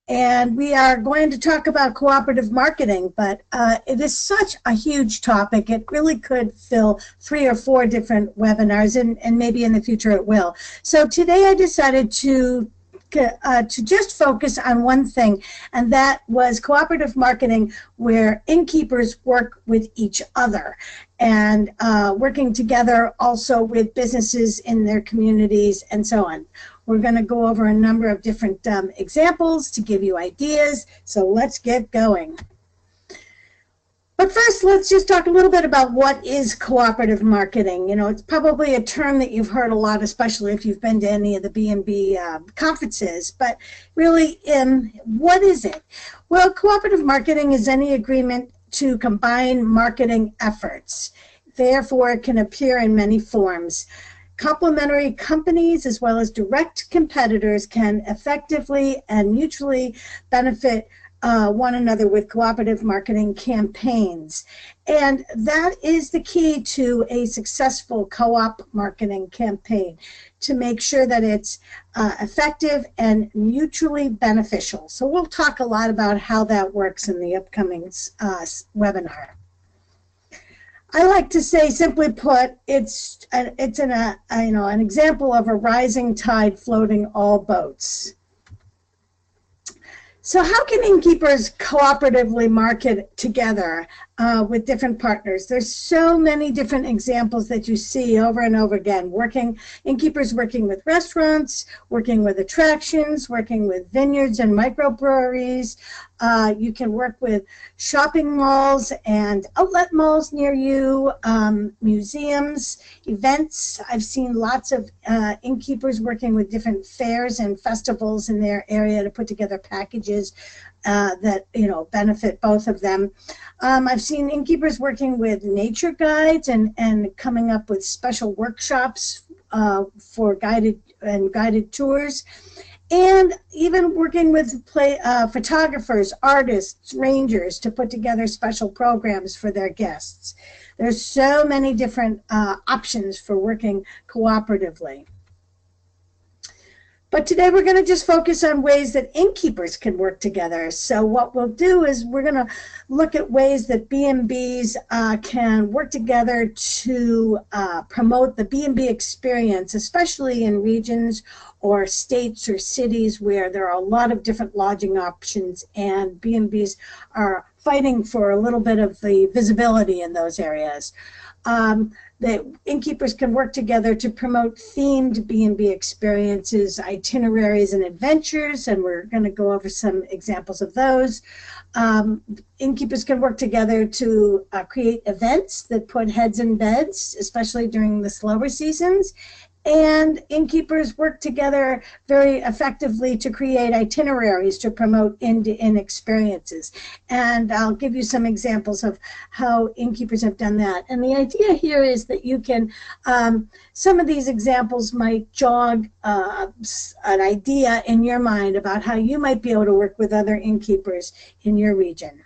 And we are going to talk about cooperative marketing, but it is such a huge topic. It really could fill 3 or 4 different webinars, and maybe in the future it will. So today I decided to just focus on one thing, and that was cooperative marketing, where innkeepers work with each other and working together also with businesses in their communities and so on. We're going to go over a number of different examples to give you ideas, so let's get going. But first, let's just talk a little bit about what is cooperative marketing. You know, it's probably a term that you've heard a lot, especially if you've been to any of the B&B conferences. But really, what is it? Well, cooperative marketing is any agreement to combine marketing efforts. Therefore, it can appear in many forms. Complementary companies as well as direct competitors can effectively and mutually benefit one another with cooperative marketing campaigns. And that is the key to a successful co-op marketing campaign, to make sure that it's effective and mutually beneficial. So we'll talk a lot about how that works in the upcoming webinar. I like to say, simply put, it's an example of a rising tide floating all boats. So how can innkeepers cooperatively market together with different partners? There's so many different examples that you see over and over again. Innkeepers working with restaurants, working with attractions, working with vineyards and microbreweries. You can work with shopping malls and outlet malls near you, museums, events. I've seen lots of innkeepers working with different fairs and festivals in their area to put together packages that benefit both of them. I've seen innkeepers working with nature guides and coming up with special workshops for guided tours. And even working with photographers, artists, rangers to put together special programs for their guests. There's so many different options for working cooperatively. But today we're going to just focus on ways that innkeepers can work together. So what we'll do is we're going to look at ways that B&Bs can work together to promote the B&B experience, especially in regions or states or cities where there are a lot of different lodging options, and B&Bs are fighting for a little bit of the visibility in those areas. The innkeepers can work together to promote themed B&B experiences, itineraries, and adventures, and we're going to go over some examples of those. Innkeepers can work together to create events that put heads in beds, especially during the slower seasons. And innkeepers work together very effectively to create itineraries to promote inn-to-inn experiences. And I'll give you some examples of how innkeepers have done that. And the idea here is that you can, some of these examples might jog an idea in your mind about how you might be able to work with other innkeepers in your region.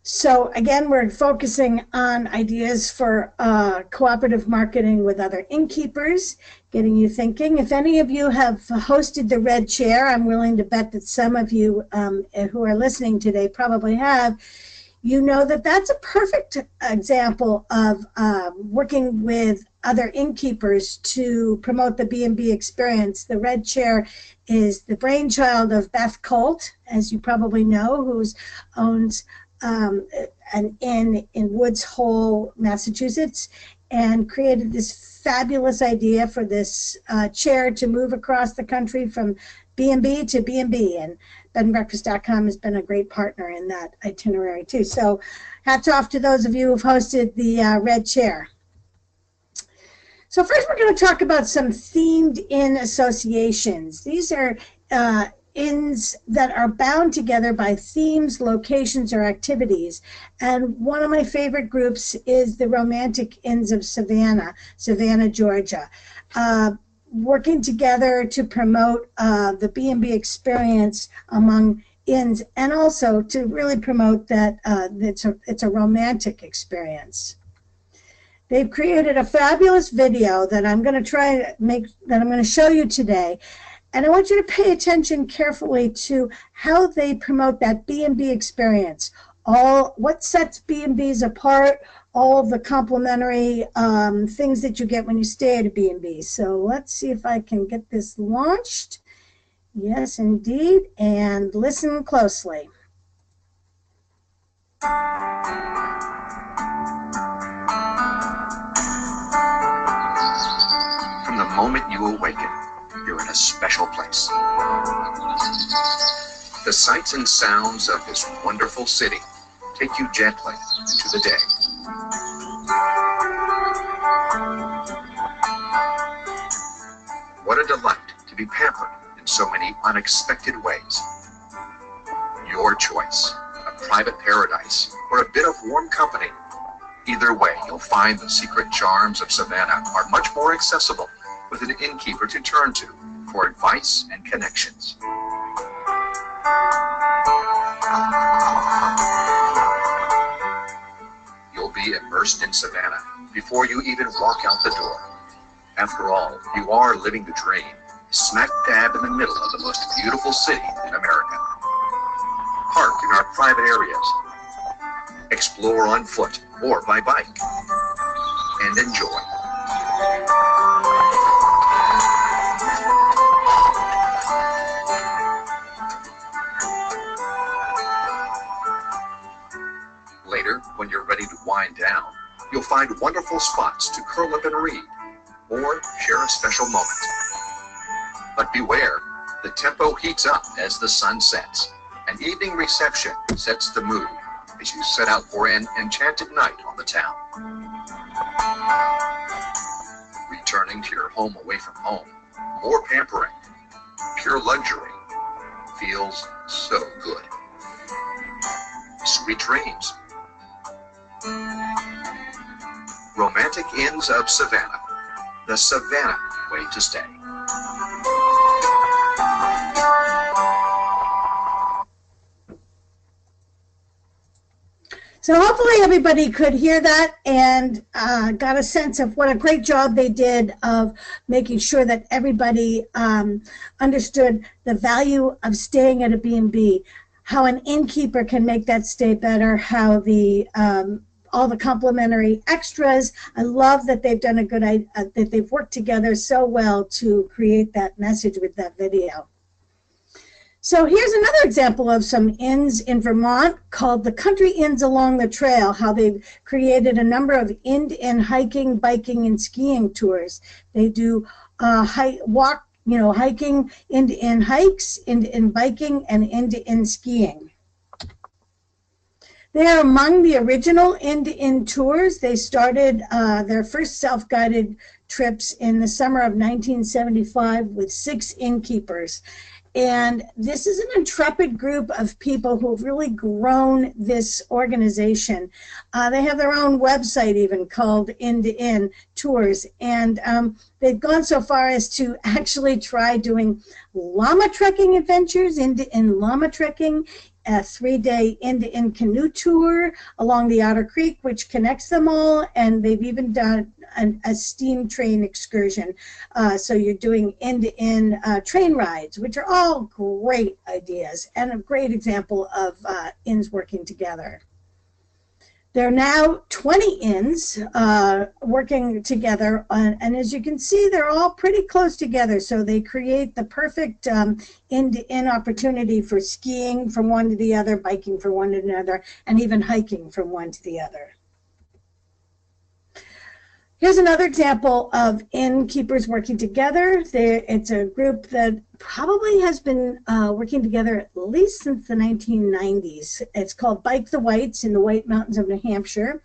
So again, we're focusing on ideas for cooperative marketing with other innkeepers, getting you thinking. If any of you have hosted the Red Chair, I'm willing to bet that some of you who are listening today probably have. You know that that's a perfect example of working with other innkeepers to promote the B&B experience. The Red Chair is the brainchild of Beth Colt, as you probably know, who owns an inn in Woods Hole, Massachusetts, and created this fabulous idea for this chair to move across the country from B&B to B&B, and BedandBreakfast.com has been a great partner in that itinerary too. So hats off to those of you who've hosted the Red Chair. So first we're going to talk about some themed inn associations. These are inns that are bound together by themes, locations, or activities. And one of my favorite groups is the Romantic Inns of Savannah, Georgia. Working together to promote the B&B experience among inns, and also to really promote that it's a romantic experience. They've created a fabulous video that I'm going to show you today. And I want you to pay attention carefully to how they promote that B&B experience. What sets B&Bs apart, all of the complimentary things that you get when you stay at a B&B. So let's see if I can get this launched. Yes, indeed. And listen closely. From the moment you awaken, you're in a special place. The sights and sounds of this wonderful city take you gently into the day. What a delight to be pampered in so many unexpected ways. Your choice, a private paradise or a bit of warm company. Either way, you'll find the secret charms of Savannah are much more accessible with an innkeeper to turn to for advice and connections. You'll be immersed in Savannah before you even walk out the door. After all, you are living the dream, smack dab in the middle of the most beautiful city in America. Park in our private areas. Explore on foot or by bike. And enjoy. Later, when you're ready to wind down, you'll find wonderful spots to curl up and read or share a special moment. But beware, the tempo heats up as the sun sets. An evening reception sets the mood as you set out for an enchanted night on the town. Returning to your home away from home, more pampering, pure luxury, feels so good. Sweet dreams. Romantic Inns of Savannah, the Savannah way to stay. So hopefully everybody could hear that and got a sense of what a great job they did of making sure that everybody understood the value of staying at a B&B, how an innkeeper can make that stay better, how the all the complimentary extras. I love that they've done a good that they've worked together so well to create that message with that video. So here's another example of some inns in Vermont called the Country Inns Along the Trail, how they've created a number of inn-to-inn hiking, biking, and skiing tours. They do hiking, inn-to-inn hikes, inn-to-inn biking, and inn-to-inn skiing. They are among the original inn-to-inn tours. They started their first self-guided trips in the summer of 1975 with 6 innkeepers. And this is an intrepid group of people who have really grown this organization. They have their own website even called Inn-to-Inn Tours. And they've gone so far as to actually try doing llama trekking adventures, inn-to-inn llama trekking, a 3-day inn-to-inn canoe tour along the Otter Creek, which connects them all, and they've even done a steam train excursion. So you're doing inn-to-inn train rides, which are all great ideas and a great example of inns working together. There are now 20 inns working together, and as you can see, they're all pretty close together, so they create the perfect inn-to-inn opportunity for skiing from one to the other, biking from one to another, and even hiking from one to the other. Here's another example of innkeepers working together. It's a group that probably has been working together at least since the 1990s. It's called Bike the Whites in the White Mountains of New Hampshire.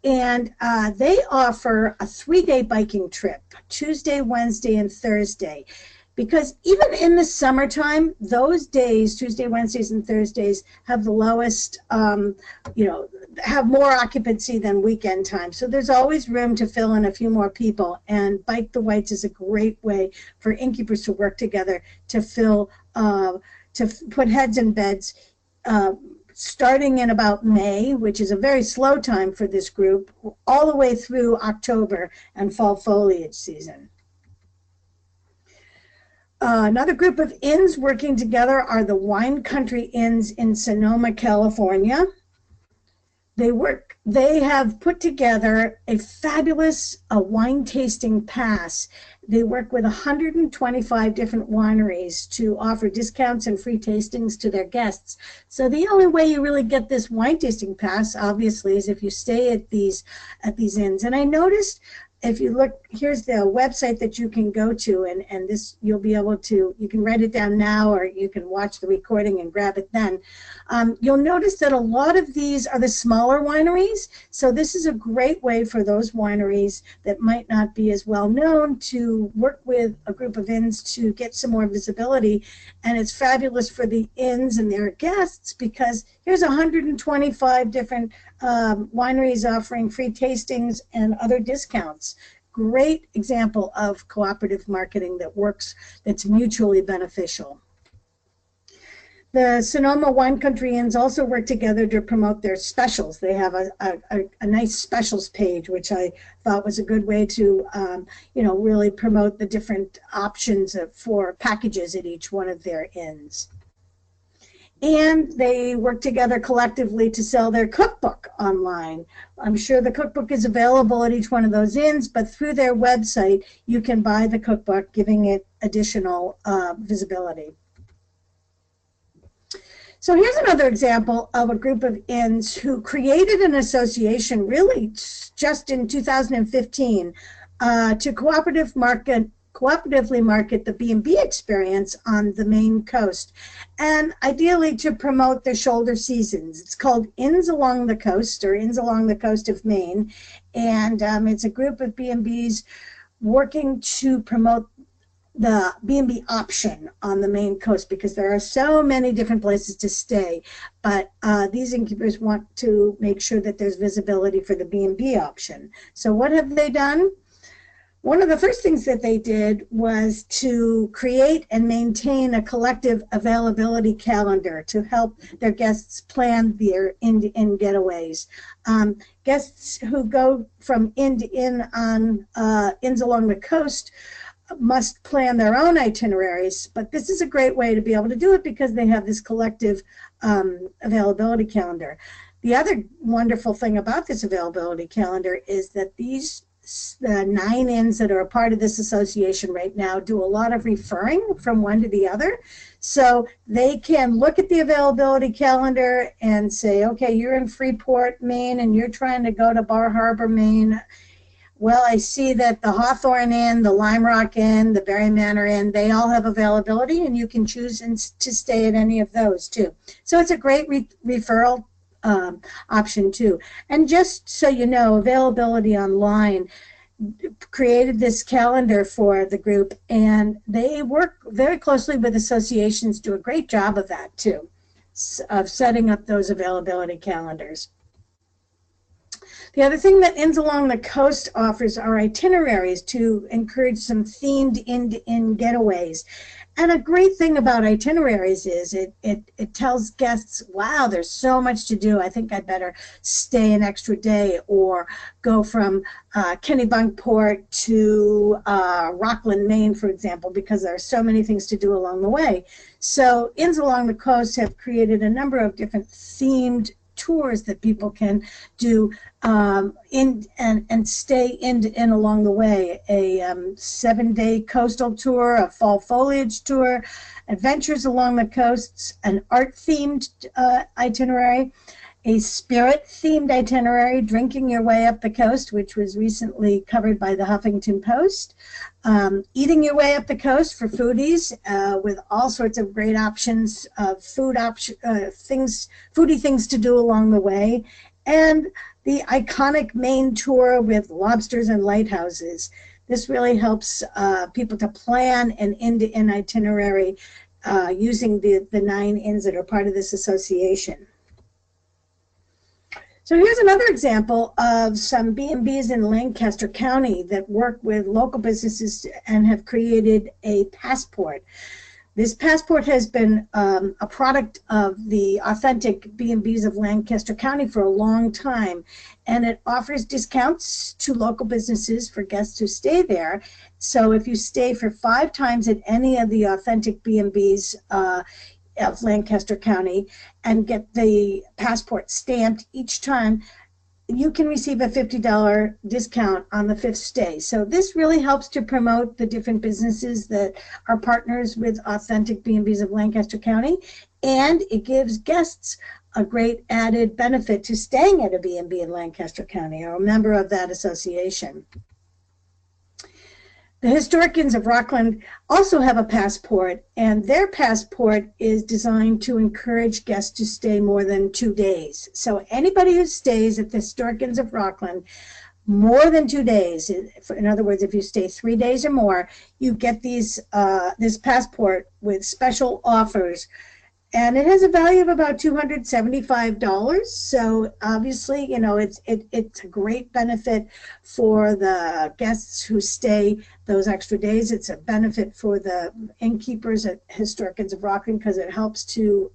And they offer a 3-day biking trip, Tuesday, Wednesday, and Thursday. Because even in the summertime, those days, Tuesday, Wednesdays, and Thursdays, have the lowest, have more occupancy than weekend time. So there's always room to fill in a few more people. And Bike the Whites is a great way for innkeepers to work together to fill, to put heads in beds, starting in about May, which is a very slow time for this group, all the way through October and fall foliage season. Another group of inns working together are the Wine Country Inns in Sonoma, California. They have put together a fabulous wine tasting pass. They work with 125 different wineries to offer discounts and free tastings to their guests. So the only way you really get this wine tasting pass, obviously, is if you stay at these inns. And I noticed, if you look, here's the website that you can go to, and this, you'll be able to, you can write it down now, or you can watch the recording and grab it then. You'll notice that a lot of these are the smaller wineries, so this is a great way for those wineries that might not be as well known to work with a group of inns to get some more visibility. And it's fabulous for the inns and their guests, because here's 125 different wineries offering free tastings and other discounts. Great example of cooperative marketing that works, that's mutually beneficial. The Sonoma Wine Country Inns also work together to promote their specials. They have a nice specials page, which I thought was a good way to really promote the different options for packages at each one of their inns. And they work together collectively to sell their cookbook online. I'm sure the cookbook is available at each one of those inns, but through their website, you can buy the cookbook, giving it additional visibility. So here's another example of a group of inns who created an association really just in 2015 to cooperatively market the B&B experience on the Maine coast, and ideally to promote the shoulder seasons. It's called Inns Along the Coast, or Inns Along the Coast of Maine, and it's a group of B&Bs working to promote the B&B option on the Maine coast, because there are so many different places to stay, but these innkeepers want to make sure that there's visibility for the B&B option. So what have they done? One of the first things that they did was to create and maintain a collective availability calendar to help their guests plan their inn-to-inn getaways. Guests who go from inn to inn on inns along the coast must plan their own itineraries, but this is a great way to be able to do it because they have this collective availability calendar. The other wonderful thing about this availability calendar is that the 9 inns that are a part of this association right now do a lot of referring from one to the other. So they can look at the availability calendar and say, okay, you're in Freeport, Maine, and you're trying to go to Bar Harbor, Maine. Well, I see that the Hawthorne Inn, the Lime Rock Inn, the Berry Manor Inn, they all have availability, and you can choose to stay at any of those too. So it's a great referral option too. And just so you know, Availability Online created this calendar for the group, and they work very closely with associations, do a great job of that too, of setting up those availability calendars. The other thing that Inns Along the Coast offers are itineraries to encourage some themed inn-to-inn getaways. And a great thing about itineraries is it tells guests, wow, there's so much to do. I think I'd better stay an extra day, or go from Kennebunkport to Rockland, Maine, for example, because there are so many things to do along the way. So Inns Along the Coast have created a number of different themed tours that people can do and stay in along the way. A 7-day coastal tour, a fall foliage tour, adventures along the coasts, an art-themed itinerary, a spirit-themed itinerary, drinking your way up the coast, which was recently covered by the Huffington Post, eating your way up the coast for foodies, with all sorts of great options of foodie things to do along the way, and the iconic Maine tour with lobsters and lighthouses. This really helps people to plan an inn-to-inn itinerary using the 9 inns that are part of this association. So here's another example of some B&Bs in Lancaster County that work with local businesses and have created a passport. This passport has been a product of the authentic B&Bs of Lancaster County for a long time, and it offers discounts to local businesses for guests who stay there. So if you stay for 5 times at any of the authentic B&Bs of Lancaster County and get the passport stamped each time, you can receive a $50 discount on the 5th stay. So this really helps to promote the different businesses that are partners with authentic B&Bs of Lancaster County, and it gives guests a great added benefit to staying at a B&B in Lancaster County or a member of that association. The Historic Inns of Rockland also have a passport, and their passport is designed to encourage guests to stay more than 2 days. So anybody who stays at the Historic Inns of Rockland more than 2 days, in other words, if you stay 3 days or more, you get this passport with special offers. And it has a value of about $275. So obviously, you know, it's a great benefit for the guests who stay those extra days. It's a benefit for the innkeepers at Historic Inns of Rockland because it helps to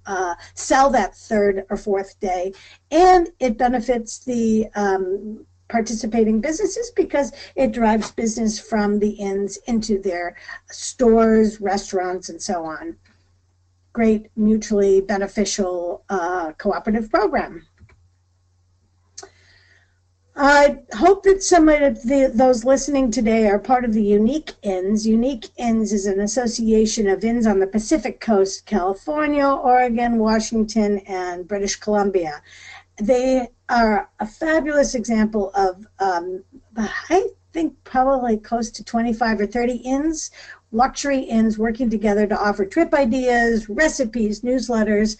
sell that 3rd or 4th day. And it benefits the participating businesses because it drives business from the inns into their stores, restaurants, and so on. Great mutually beneficial cooperative program. I hope that some of those listening today are part of the Unique Inns. Unique Inns is an association of inns on the Pacific Coast, California, Oregon, Washington, and British Columbia. They are a fabulous example of, I think, probably close to 25 or 30 inns, luxury inns working together to offer trip ideas, recipes, newsletters,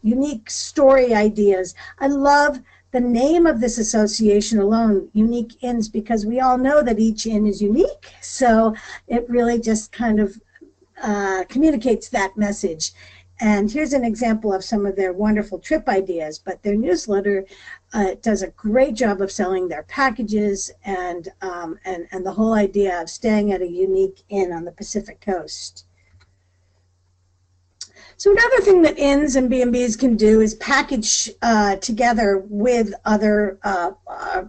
unique story ideas. I love the name of this association alone, Unique Inns, because we all know that each inn is unique. So it really just kind of communicates that message. And here's an example of some of their wonderful trip ideas, but their newsletter does a great job of selling their packages and the whole idea of staying at a unique inn on the Pacific Coast. So another thing that inns and B&Bs can do is package together with other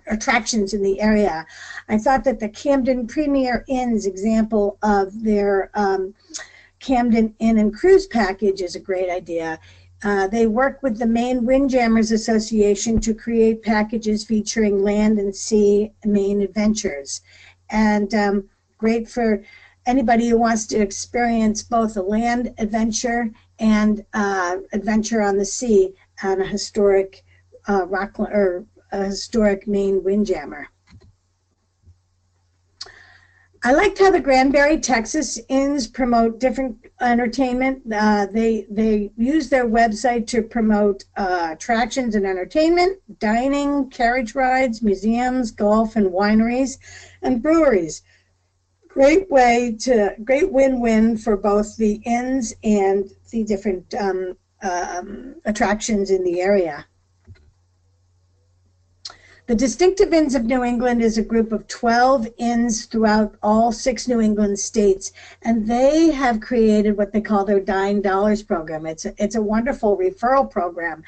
attractions in the area. I thought that the Camden Premier Inn's example of their Camden Inn and Cruise package is a great idea. They work with the Maine Windjammers Association to create packages featuring land and sea Maine adventures. And great for anybody who wants to experience both a land adventure and adventure on the sea on a historic Rockland or a historic Maine Windjammer. I liked how the Granbury, Texas inns promote different entertainment. They use their website to promote attractions and entertainment, dining, carriage rides, museums, golf, and wineries, and breweries. Great win-win for both the inns and the different attractions in the area. The Distinctive Inns of New England is a group of 12 inns throughout all 6 New England states, and they have created what they call their DINE Dollars program. It's a wonderful referral program.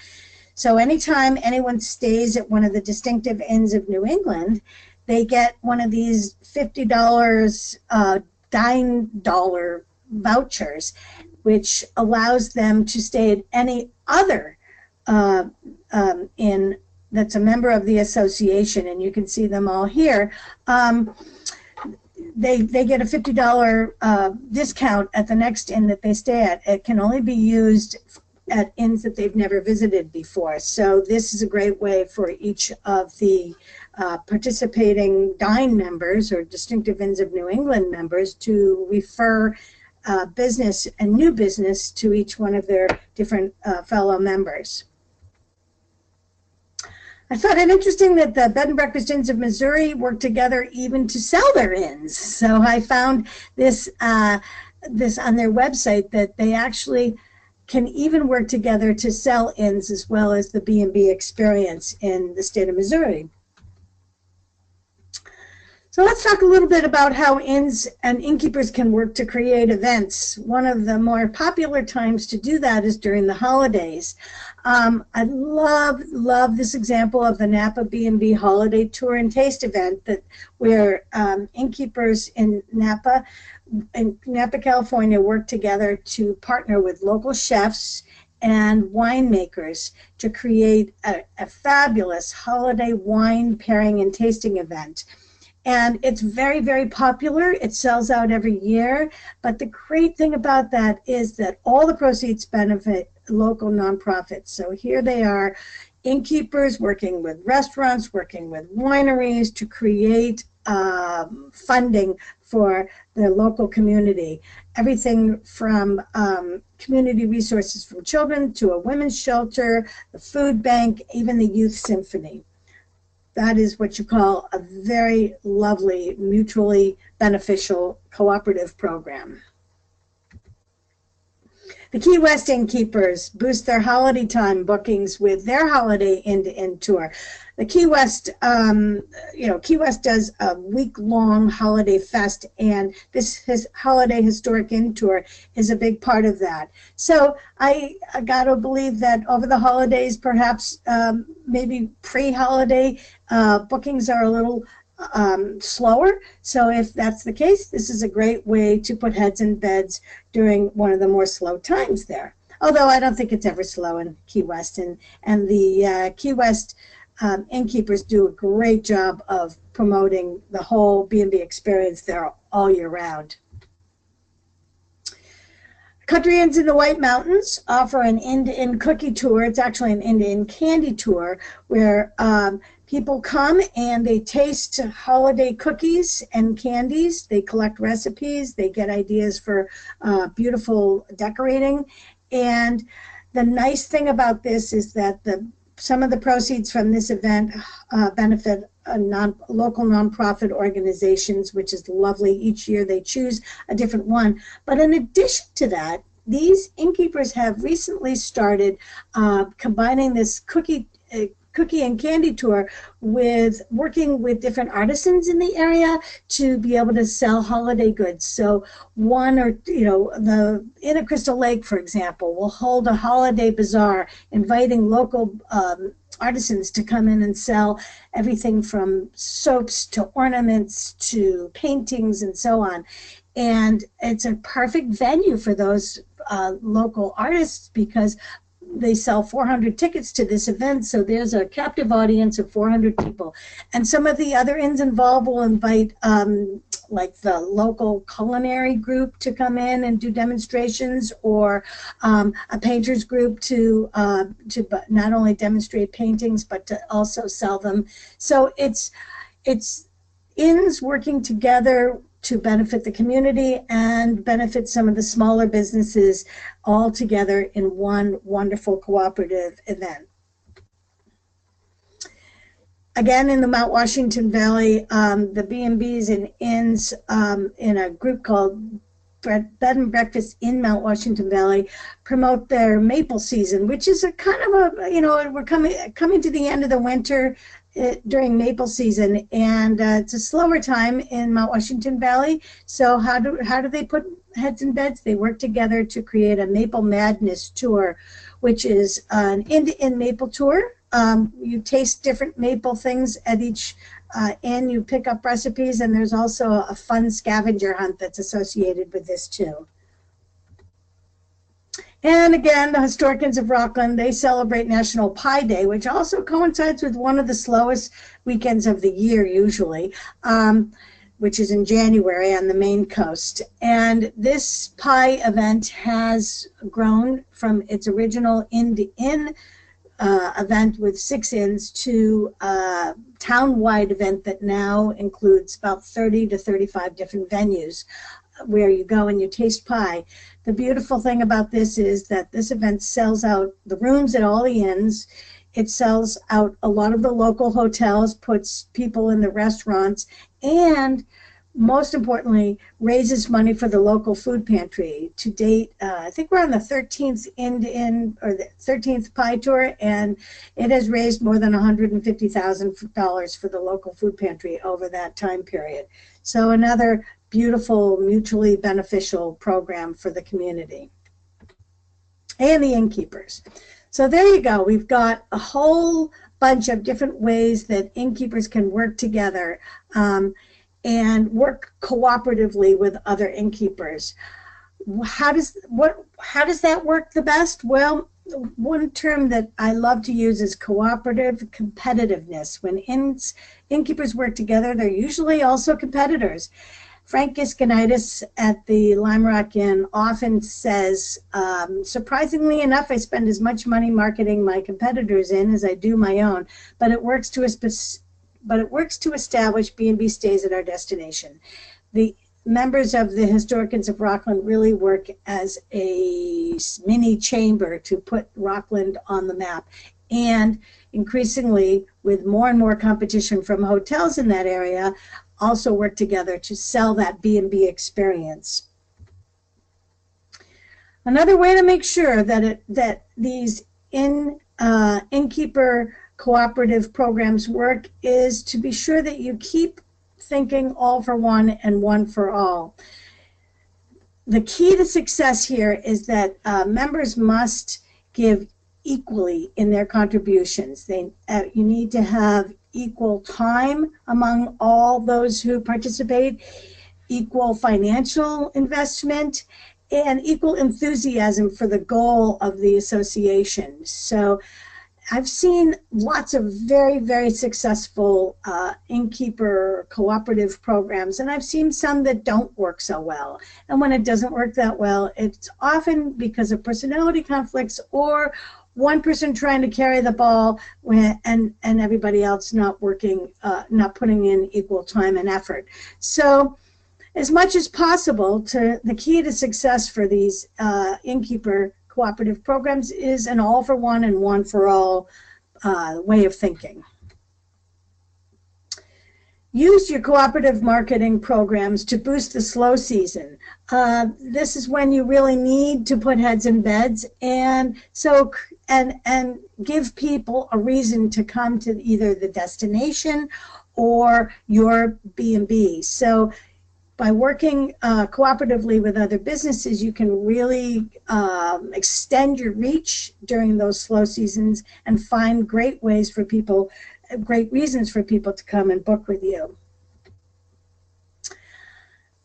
So anytime anyone stays at one of the Distinctive Inns of New England, they get one of these $50 DINE dollar vouchers, which allows them to stay at any other inn that's a member of the association, and you can see them all here. They get a $50 discount at the next inn that they stay at. It can only be used at inns that they've never visited before. So this is a great way for each of the participating DINE members or Distinctive Inns of New England members to refer business and new business to each one of their different fellow members. I found it interesting that the Bed and Breakfast Inns of Missouri work together even to sell their inns. So I found this on their website, that they actually can even work together to sell inns as well as the B&B experience in the state of Missouri. So let's talk a little bit about how inns and innkeepers can work to create events. One of the more popular times to do that is during the holidays. I love this example of the Napa B&B Holiday Tour and Taste event where innkeepers in Napa, California, work together to partner with local chefs and winemakers to create a fabulous holiday wine pairing and tasting event. And it's very, very popular. It sells out every year. But the great thing about that is that all the proceeds benefit local nonprofits. So here they are, innkeepers working with restaurants, working with wineries to create funding for the local community. Everything from community resources from children to a women's shelter, the food bank, even the youth symphony. That is what you call a very lovely, mutually beneficial cooperative program. The Key West innkeepers boost their holiday time bookings with their holiday end-to-end tour. The Key West, Key West does a week-long holiday fest, and this holiday historic inn tour is a big part of that. So I got to believe that over the holidays, perhaps maybe pre-holiday bookings are a little slower. So if that's the case, this is a great way to put heads in beds during one of the more slow times there. Although I don't think it's ever slow in Key West, and the Key West innkeepers do a great job of promoting the whole B&B experience there all year round. Country Inns in the White Mountains offer an end-to-end cookie tour. It's actually an end-to-end candy tour where people come and they taste holiday cookies and candies. They collect recipes. They get ideas for beautiful decorating. And the nice thing about this is that some of the proceeds from this event benefit local nonprofit organizations, which is lovely. Each year they choose a different one. But in addition to that, these innkeepers have recently started combining this cookie and candy tour with working with different artisans in the area to be able to sell holiday goods. So the Inn of Crystal Lake, for example, will hold a holiday bazaar inviting local artisans to come in and sell everything from soaps to ornaments to paintings and so on. And it's a perfect venue for those local artists because they sell 400 tickets to this event, so there's a captive audience of 400 people. And some of the other inns involved will invite like the local culinary group to come in and do demonstrations, or a painters group to not only demonstrate paintings but to also sell them. So it's inns working together to benefit the community and benefit some of the smaller businesses all together in one wonderful cooperative event. Again, in the Mount Washington Valley, the B&Bs and Inns in a group called Bed and Breakfast in Mount Washington Valley promote their maple season, which is a kind of we're coming to the end of the winter during maple season, and it's a slower time in Mount Washington Valley. So how do they put heads in beds? They work together to create a Maple Madness tour, which is an end-to-end maple tour. You taste different maple things at each inn. You pick up recipes, and there's also a fun scavenger hunt that's associated with this too. And again, the Historic Inns of Rockland, they celebrate National Pie Day, which also coincides with one of the slowest weekends of the year usually, which is in January on the Maine coast. And this pie event has grown from its original inn-to-inn event with 6 inns to a town-wide event that now includes about 30 to 35 different venues where you go and you taste pie. The beautiful thing about this is that this event sells out the rooms at all the inns. It sells out a lot of the local hotels, puts people in the restaurants, and most importantly, raises money for the local food pantry. To date, I think we're on the 13th or the 13th pie tour, and it has raised more than $150,000 for the local food pantry over that time period. So another beautiful, mutually beneficial program for the community and the innkeepers. So there you go. We've got a whole bunch of different ways that innkeepers can work together. And work cooperatively with other innkeepers. How does that work the best? Well, one term that I love to use is cooperative competitiveness. When innkeepers work together, they're usually also competitors. Frank Gisconitis at the Lime Rock Inn often says, surprisingly enough, I spend as much money marketing my competitors' inn as I do my own, but it works to establish B&B stays at our destination. The members of the historic Inns of Rockland really work as a mini chamber to put Rockland on the map. And increasingly, with more and more competition from hotels in that area, also work together to sell that B&B experience. Another way to make sure that these innkeeper cooperative programs work is to be sure that you keep thinking all for one and one for all. The key to success here is that members must give equally in their contributions. You need to have equal time among all those who participate, equal financial investment, and equal enthusiasm for the goal of the association. So I've seen lots of very, very successful innkeeper cooperative programs, and I've seen some that don't work so well. And when it doesn't work that well, it's often because of personality conflicts or one person trying to carry the ball and everybody else not working, not putting in equal time and effort. So as much as possible, the key to success for these innkeeper cooperative programs is an all for one and one for all way of thinking. Use your cooperative marketing programs to boost the slow season. This is when you really need to put heads in beds, and give people a reason to come to either the destination or your B&B. So by working cooperatively with other businesses, you can really extend your reach during those slow seasons and find great reasons for people to come and book with you.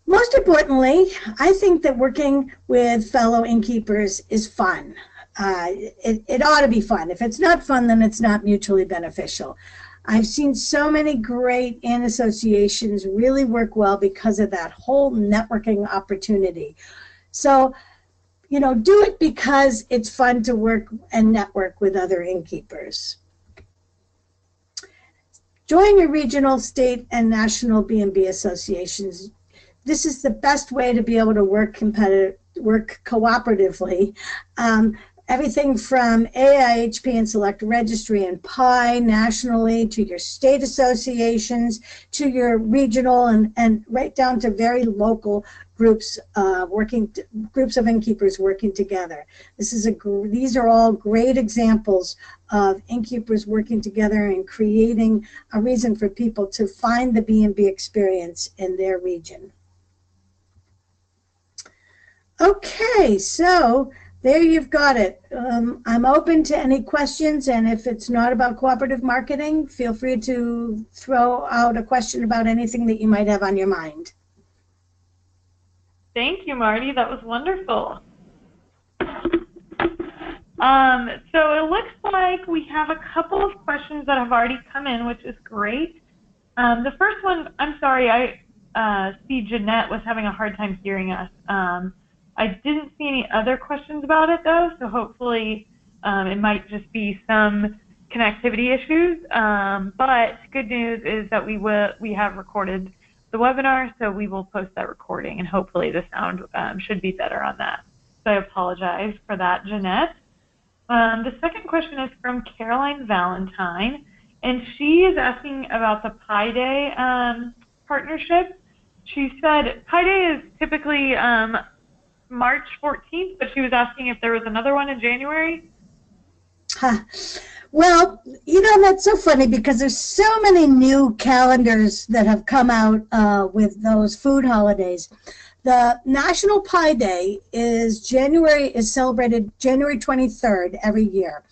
Most importantly, I think that working with fellow innkeepers is fun. It ought to be fun. If it's not fun, then it's not mutually beneficial. I've seen so many great inn associations really work well because of that whole networking opportunity. So, do it because it's fun to work and network with other innkeepers. Join your regional, state, and national B&B associations. This is the best way to be able to work cooperatively. Everything from AIHP and Select Registry and PI nationally, to your state associations, to your regional, and right down to very local groups groups of innkeepers working together. These are all great examples of innkeepers working together and creating a reason for people to find the B&B experience in their region. Okay, so there you've got it. I'm open to any questions, and if it's not about cooperative marketing, feel free to throw out a question about anything that you might have on your mind. Thank you, Marty. That was wonderful. So it looks like we have a couple of questions that have already come in, which is great. The first one, I'm sorry, I see Jeanette was having a hard time hearing us. I didn't see any other questions about it, though, so hopefully it might just be some connectivity issues. But good news is that we have recorded the webinar, so we will post that recording, and hopefully the sound should be better on that. So I apologize for that, Jeanette. The second question is from Caroline Valentine, and she is asking about the Pi Day partnership. She said Pi Day is typically March 14th, but she was asking if there was another one in January. Huh. Well, that's so funny because there's so many new calendars that have come out with those food holidays. The National Pie Day is celebrated January 23rd every year.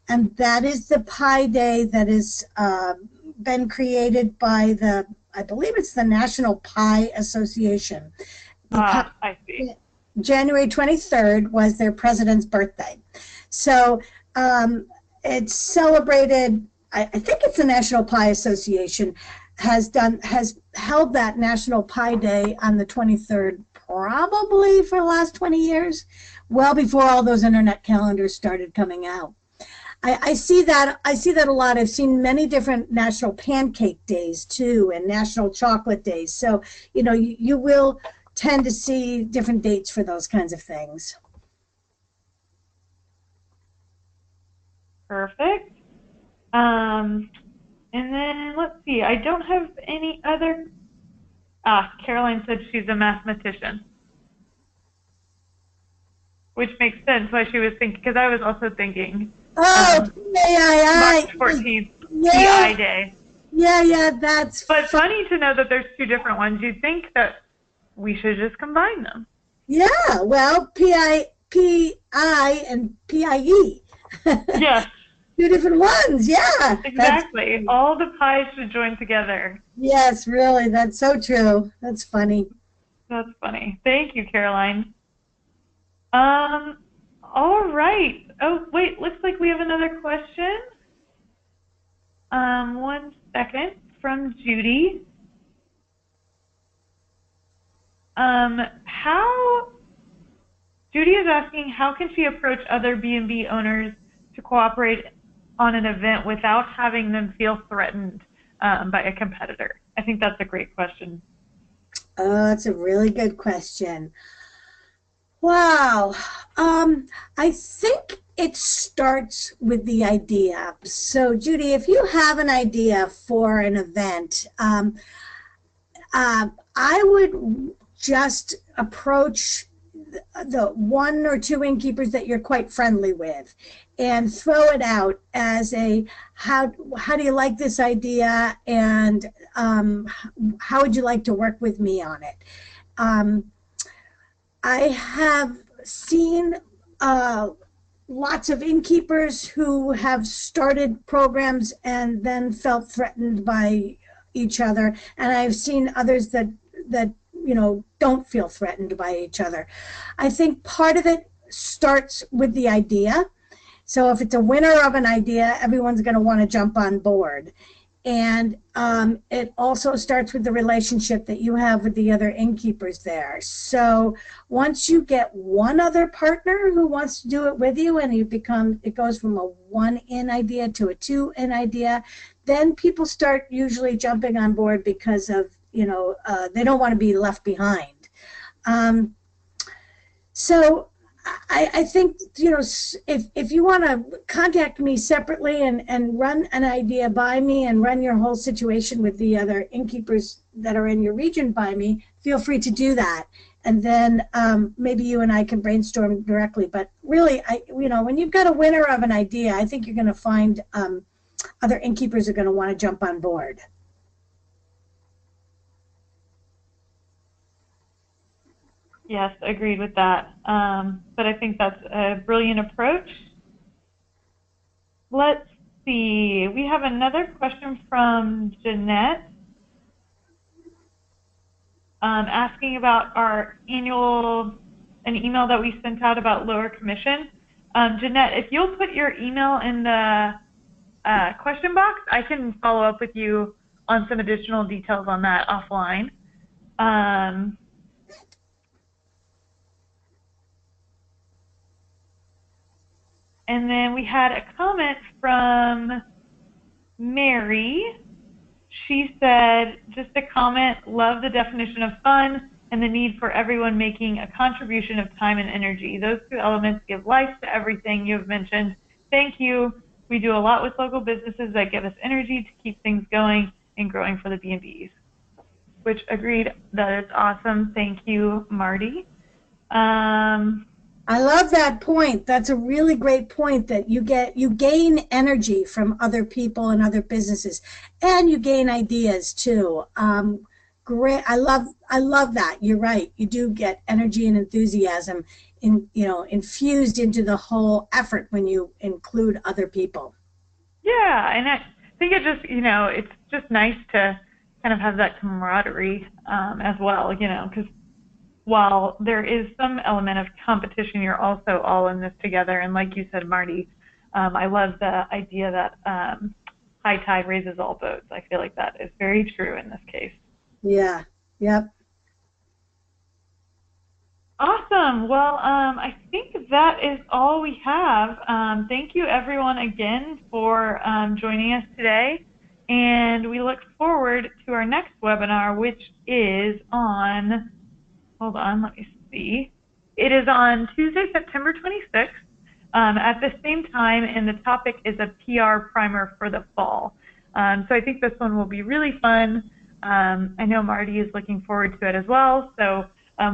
And that is the Pie Day that has been created by I believe it's the National Pie Association. I see. January 23rd was their president's birthday. So it's celebrated, I think it's the National Pie Association has held that National Pie Day on the 23rd probably for the last 20 years, well before all those internet calendars started coming out. I see that a lot. I've seen many different National Pancake Days too, and National Chocolate Days. So you will tend to see different dates for those kinds of things. Perfect. And then let's see. I don't have any other. Caroline said she's a mathematician, which makes sense why she was thinking, because I was also thinking. Oh, March 14th, yeah. PI Day. Yeah, that's. But funny to know that there's two different ones. You'd think that we should just combine them. Yeah, well, PI and PIE. Yes. Two different ones, yeah. Exactly. All the pies should join together. Yes, really, that's so true. That's funny. That's funny. Thank you, Caroline. All right. Oh, wait, looks like we have another question. 1 second, from Judy. Judy is asking, how can she approach other B&B owners to cooperate on an event without having them feel threatened by a competitor? I think that's a great question. Oh, that's a really good question. Wow. I think it starts with the idea. So, Judy, if you have an idea for an event, I would just approach the 1 or 2 innkeepers that you're quite friendly with and throw it out as a how do you like this idea, and how would you like to work with me on it. I have seen lots of innkeepers who have started programs and then felt threatened by each other, and I've seen others that don't feel threatened by each other. I think part of it starts with the idea. So if it's a winner of an idea, everyone's going to want to jump on board. And it also starts with the relationship that you have with the other innkeepers there. So once you get one other partner who wants to do it with you, and it goes from a 1-in idea to a 2-in idea, then people start usually jumping on board because of, they don't want to be left behind. So I think, if you want to contact me separately and run an idea by me and run your whole situation with the other innkeepers that are in your region by me, feel free to do that. And then maybe you and I can brainstorm directly. But really, when you've got a winner of an idea, I think you're going to find other innkeepers are going to want to jump on board. Yes, agreed with that. But I think that's a brilliant approach. Let's see. We have another question from Jeanette asking about an email that we sent out about lower commission. Jeanette, if you'll put your email in the question box, I can follow up with you on some additional details on that offline. And then we had a comment from Mary. She said, just a comment, love the definition of fun and the need for everyone making a contribution of time and energy. Those 2 elements give life to everything you have mentioned. Thank you. We do a lot with local businesses that give us energy to keep things going and growing for the B&Bs. which agreed that it's awesome. Thank you, Marty. I love that point. That's a really great point, that you gain energy from other people and other businesses, and you gain ideas too. Great. I love that. You're right. You do get energy and enthusiasm infused into the whole effort when you include other people. Yeah, and I think it just, it's just nice to kind of have that camaraderie as well, because while there is some element of competition, you're also all in this together. And like you said, Marty, I love the idea that high tide raises all boats. I feel like that is very true in this case. Yeah. Yep. Awesome. Well, I think that is all we have. Thank you, everyone, again for joining us today. And we look forward to our next webinar, which is on, hold on, let me see. It is on Tuesday, September 26th at the same time, and the topic is a PR primer for the fall. So I think this one will be really fun. I know Marty is looking forward to it as well. So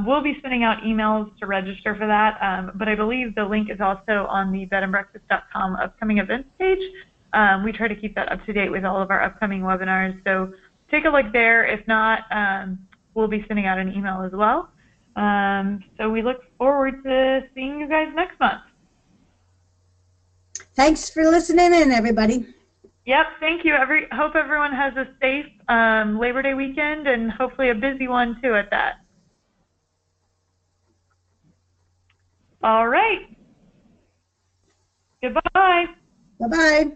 we'll be sending out emails to register for that, but I believe the link is also on the BedandBreakfast.com upcoming events page. We try to keep that up to date with all of our upcoming webinars, so take a look there. If not, we'll be sending out an email as well. So we look forward to seeing you guys next month. Thanks for listening in, everybody. Yep, thank you. Hope everyone has a safe Labor Day weekend, and hopefully a busy one too at that. All right. Goodbye. Bye-bye.